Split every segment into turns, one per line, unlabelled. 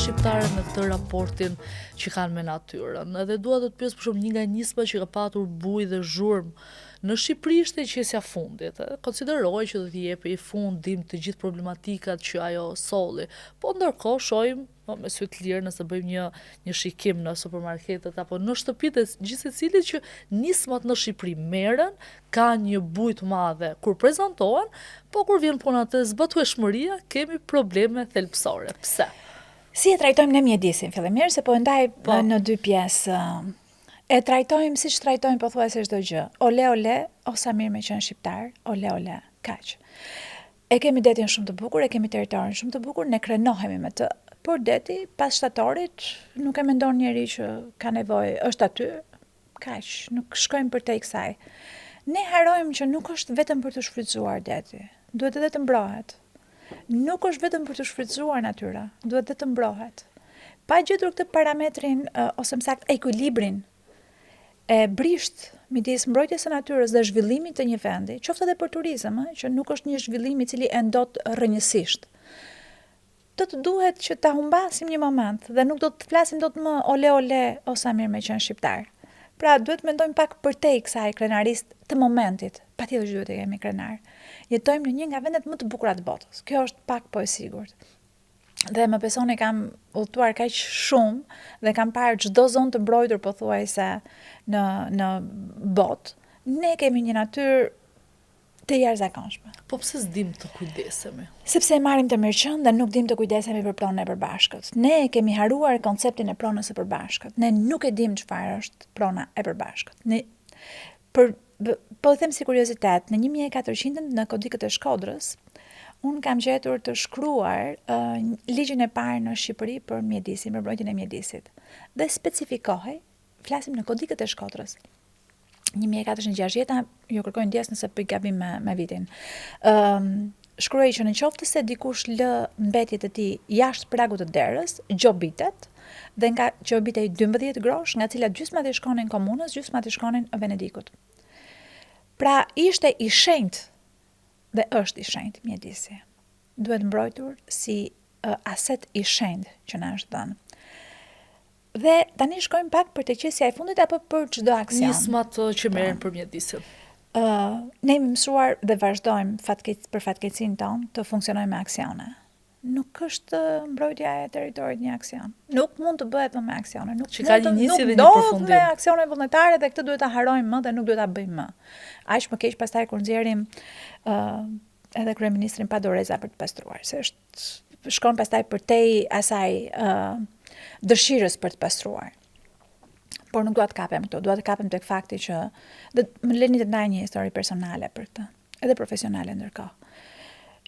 shqiptare në këtë raportin që kanë me natyrën. Edhe dua të të pyes për shembull një nga nisma që ka patur bujë dhe zhurmë në Shqipëri ishte qesja fundit. Konsideroj që do t'i jepë i fundim të gjithë problematikat që ajo solli. Po ndërkohë shohim me sy të lirë nëse bëjmë një shikim në supermarketet apo në shtëpitë e gjithsecilit që nismat në Shqipëri merren, kanë një bujë të madhe kur prezantohen, po kur vjen puna te zbatueshmëria kemi probleme thelbësore. Pse?
Si e trajtojmë ne mjedisin fillimisht, se po e ndaj në dy pjesë. E trajtojmë siç trajtojmë pothuajse çdo gjë. Ole, o sa mirë me qenë shqiptar, ole, kaq. E kemi detin shumë të bukur, e kemi territorin shumë të bukur, ne krenohemi me të. Por deti pas shtatorit nuk e mendon njeri që ka nevojë, është aty, kaq, nuk shkojmë përtej kësaj. Ne harrojmë që nuk është vetëm për të shfrytzuar deti, duhet edhe të mbrohet. Nuk është vetëm për të shfrytzuar natyra, duhet edhe të mbrohet. Pa gjetur këtë parametrin ose më saktë ekuilibrin e brisht midis mbrojtjes së natyrës dhe zhvillimit të një vendi, qoftë edhe për turizëm, që nuk është një zhvillim i cili e ndot rrënjësisht. Të duhet që ta humbasim një moment dhe nuk do të flasim dot më ole o sa mirë me qenë shqiptar. Pra duhet mendojmë pak përtej kësaj krenarisë të momentit. Patjetër që duhet të kemi krenar. Jetojmë në një nga vendet më të bukura të botës. Kjo është pak po e sigurt. Dhe më besoni kam udhëtuar kaq shumë dhe kam parë çdo zonë të mbrojtur pothuajse në botë. Ne kemi një natyrë të jashtëzakonshme.
Po pse s'dim të kujdesemi?
Sepse e marrim të mirëqen dhe nuk dim të kujdesemi për pronën e përbashkët. Ne kemi haruar konceptin e pronës së përbashkët. Ne nuk e dim çfarë është prona e përbashkët. Po them si kuriozitet, në 1400 në kodikët e Shkodrës, unë kam gjetur të shkruar ligjin e parë në Shqipëri për mjedisin, për mbrojtjen e mjedisit. Dhe specifikohej, flasim në kodikët e Shkodrës, 1460, ju kërkoj ndjes nëse bëj gabim me vitin. Shkruaj që në qoftë se dikush lë mbetjet e tij jashtë pragut të derës, gjobitet, dhe nga gjobitej 12 grosh, nga cilat gjysmat i shkonin komunës, gjysmat i shkonin Venedikut. Pra ishte i shenjtë dhe është i shenjtë mjedisi. Duhet mbrojtur si aset i shenjtë që na është dhënë. Dhe tani shkojmë pak për te qesja e fundit apo për çdo aksion.
Nismat që merren për mjedisin.
Ne jemi mësuar dhe vazhdojmë për fatkeqësinë tonë të funksionojmë me aksione. Nuk është mbrojtja e territorit një aksion. Nuk mund të bëhet me aksione. Nuk
ka një nisje dhe një përfundim.
Me aksione vullnetare dhe këtë duhet ta harrojmë më dhe nuk duhet ta bëjmë më. Aq më keq pastaj kur nxjerrim edhe kryeministrin pa doreza për të pastruar, se shkon pastaj përtej asaj dëshirës për të pastruar. Por nuk dua të kapem këto, dua të kapem tek fakti që më leni të ndaj një histori personale për këtë, edhe profesionale ndërkohë.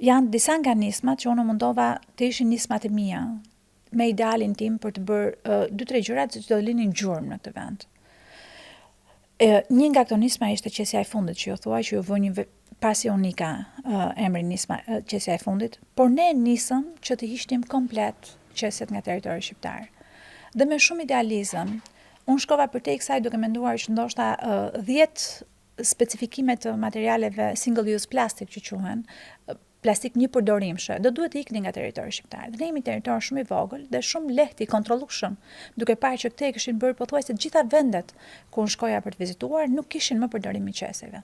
Janë disa nga nismat që unë mundova të ishin nismat e mia, me idealin tim për të bërë 2-3 gjërat që do të linin gjurmë në këtë vend. Një nga këto nisma ishte qesja e fundit që ju thuaj, që ju vë një pasi unika emri nisma qesja e fundit, por ne nisëm që të hiqnim komplet qesjet nga territori shqiptar. Dhe me shumë idealizëm, unë shkova përtej kësaj duke menduar që ndoshta 10 specifikime të materialeve single use plastic që quhen, plastik një përdorimshë, do duhet të iknin nga territori shqiptar. Dhe ne jemi territor shumë i vogël dhe shumë lehtë i kontrollueshëm, duke parë që këtë kishin bërë pothuajse të gjitha vendet ku unë shkoja për të vizituar nuk kishin më përdorimin e qesjeve.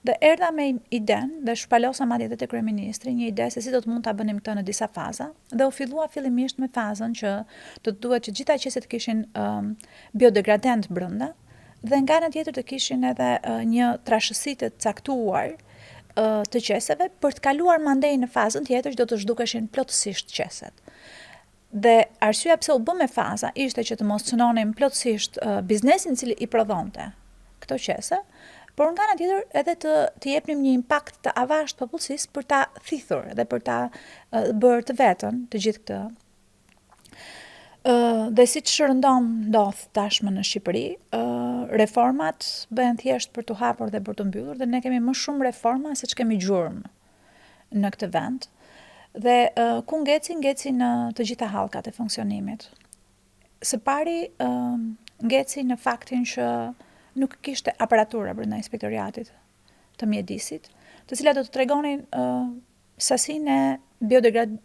Dhe erdha me idenë dhe shpalosa madje edhe te kryeministri një ide se si do të mund ta bënim këtë në disa faza dhe u fillua fillimisht me fazën që do të duhet që gjitha qesjet të kishin biodegradant brenda dhe nga ana tjetër të kishin edhe një trashësi të caktuar të qeseve për të kaluar mandej në fazën tjetër që do të zhdukeshin plotësisht qeset. Dhe arsyeja pse u bë me faza ishte që të mos cënonim plotësisht biznesin i cili i prodhonte këto qese, por nga ana tjetër edhe të jepnim një impakt të avazht popullsisë për ta thithur dhe për ta bërë të vetën të gjithë këtë. Dhe siç ndodh tashmë në Shqipëri, reformat bëhen thjesht për të hapur dhe për të mbyllur dhe ne kemi më shumë reforma se ç'kemi gjurmë në këtë vend. Dhe ku ngeci në të gjitha hallkat e funksionimit. Së pari ngeci në faktin që nuk kishte aparatura brenda inspektoriatit të mjedisit, të cilat do të tregonin sasinë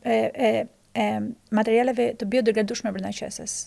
e e materialeve të biodegradueshme brenda qeses.